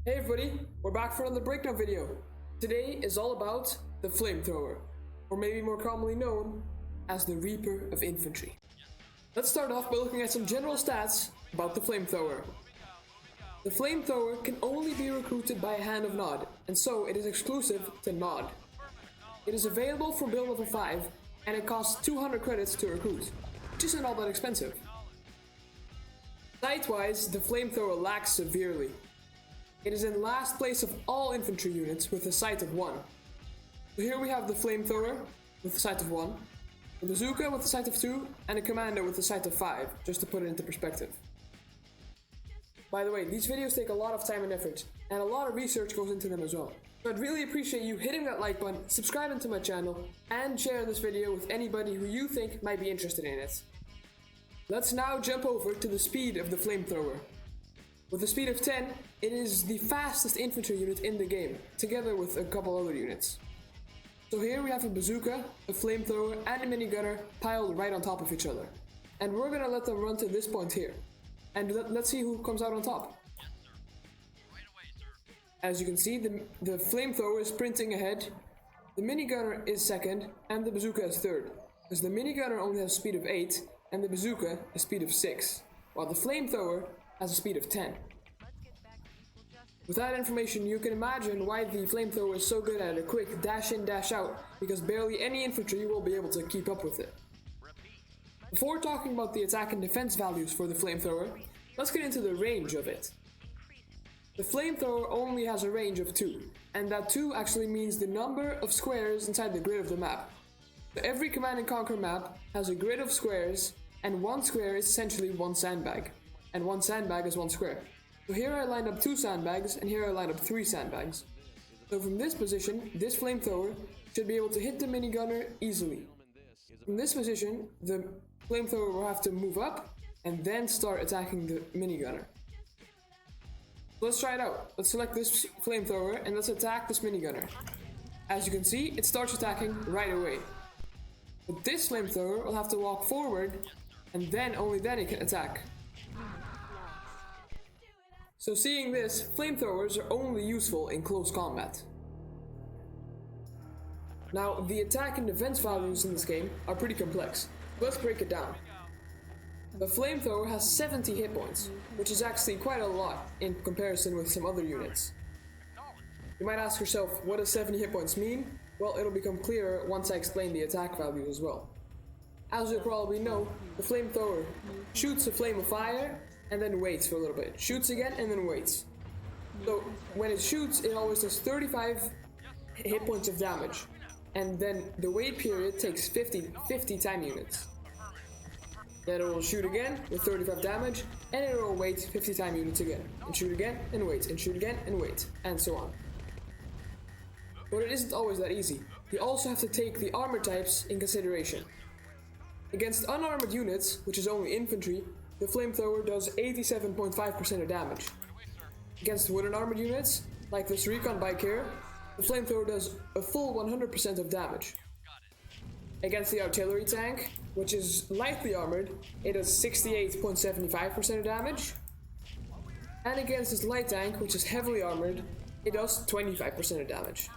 Hey everybody, we're back for another breakdown video. Today is all about the Flamethrower, or maybe more commonly known as the Reaper of Infantry. Let's start off by looking at some general stats about the Flamethrower. The Flamethrower can only be recruited by a hand of Nod, and so it is exclusive to Nod. It is available for build level 5, and it costs 200 credits to recruit, which isn't all that expensive. Sight-wise, the Flamethrower lacks severely. It is in last place of all infantry units with a sight of 1. So here we have the Flamethrower with a sight of 1, the Bazooka with a sight of 2, and a Commando with a sight of 5, just to put it into perspective. By the way, these videos take a lot of time and effort, and a lot of research goes into them as well. So I'd really appreciate you hitting that like button, subscribing to my channel, and sharing this video with anybody who you think might be interested in it. Let's now jump over to the speed of the Flamethrower. With a speed of 10, it is the fastest infantry unit in the game, together with a couple other units. So here we have a bazooka, a flamethrower, and a minigunner piled right on top of each other. And we're gonna let them run to this point here. And let's see who comes out on top. As you can see, the flamethrower is sprinting ahead, the minigunner is second, and the bazooka is third. Because the minigunner only has a speed of 8, and the bazooka a speed of 6, while the flamethrower has a speed of 10. With that information, you can imagine why the flamethrower is so good at a quick dash in, dash out, because barely any infantry will be able to keep up with it. Before talking about the attack and defense values for the flamethrower, let's get into the range of it. The flamethrower only has a range of 2, and that 2 actually means the number of squares inside the grid of the map. So every Command Conquer map has a grid of squares, and one square is essentially one sandbag. And one sandbag is one square. So here I lined up 2 sandbags, and here I lined up 3 sandbags. So from this position, this flamethrower should be able to hit the minigunner easily. From this position, the flamethrower will have to move up, and then start attacking the minigunner. So let's try it out. Let's select this flamethrower, and let's attack this minigunner. As you can see, it starts attacking right away. But this flamethrower will have to walk forward, and then only then it can attack. So seeing this, flamethrowers are only useful in close combat. Now, the attack and defense values in this game are pretty complex. Let's break it down. The flamethrower has 70 hit points, which is actually quite a lot in comparison with some other units. You might ask yourself, what does 70 hit points mean? Well, it'll become clearer once I explain the attack values as well. As you'll probably know, the flamethrower shoots a flame of fire, and then waits for a little bit. Shoots again and then waits. So when it shoots, it always does 35 hit points of damage. And then the wait period takes 50 time units. Then it will shoot again with 35 damage, and it will wait 50 time units again. And shoot again and wait, and shoot again and wait, and so on. But it isn't always that easy. You also have to take the armor types in consideration. Against unarmored units, which is only infantry, the flamethrower does 87.5% of damage. Against wooden armored units, like this recon bike here, the flamethrower does a full 100% of damage. Against the artillery tank, which is lightly armored, it does 68.75% of damage. And against this light tank, which is heavily armored, it does 25% of damage.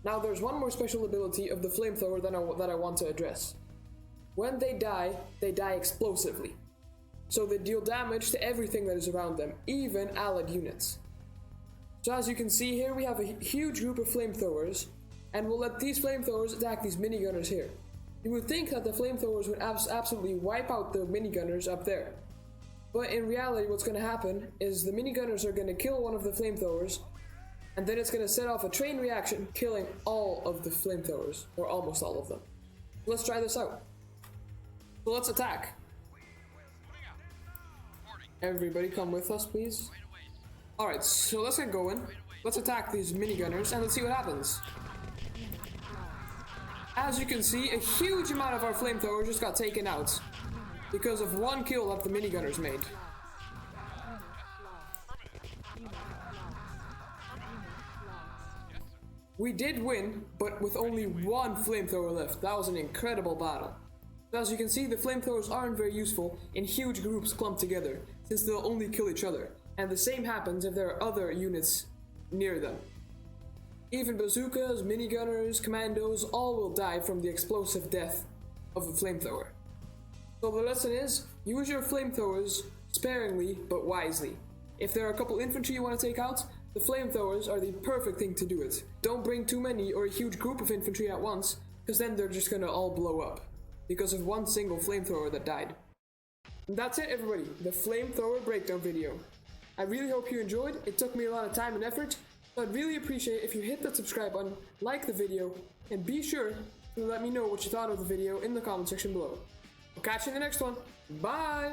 Now there's one more special ability of the flamethrower that I want to address. When they die explosively. So they deal damage to everything that is around them, even allied units. So as you can see here, we have a huge group of flamethrowers, and we'll let these flamethrowers attack these minigunners here. You would think that the flamethrowers would absolutely wipe out the minigunners up there. But in reality, what's going to happen is the minigunners are going to kill one of the flamethrowers, and then it's going to set off a chain reaction, killing all of the flamethrowers, or almost all of them. Let's try this out. So let's attack. Everybody come with us, please. Alright, so let's get going. Let's attack these minigunners, and let's see what happens. As you can see, a huge amount of our flamethrowers just got taken out, because of one kill that the minigunners made. We did win, but with only one flamethrower left. That was an incredible battle. So as you can see, the flamethrowers aren't very useful in huge groups clumped together, since they'll only kill each other, and the same happens if there are other units near them. Even bazookas, minigunners, commandos, all will die from the explosive death of a flamethrower. So the lesson is, use your flamethrowers sparingly but wisely. If there are a couple infantry you want to take out, the flamethrowers are the perfect thing to do it. Don't bring too many or a huge group of infantry at once, because then they're just gonna all blow up, because of one single flamethrower that died. And that's it everybody, the flamethrower breakdown video. I really hope you enjoyed. It took me a lot of time and effort, so I'd really appreciate if you hit that subscribe button, like the video, and be sure to let me know what you thought of the video in the comment section below. I'll catch you in the next one. Bye!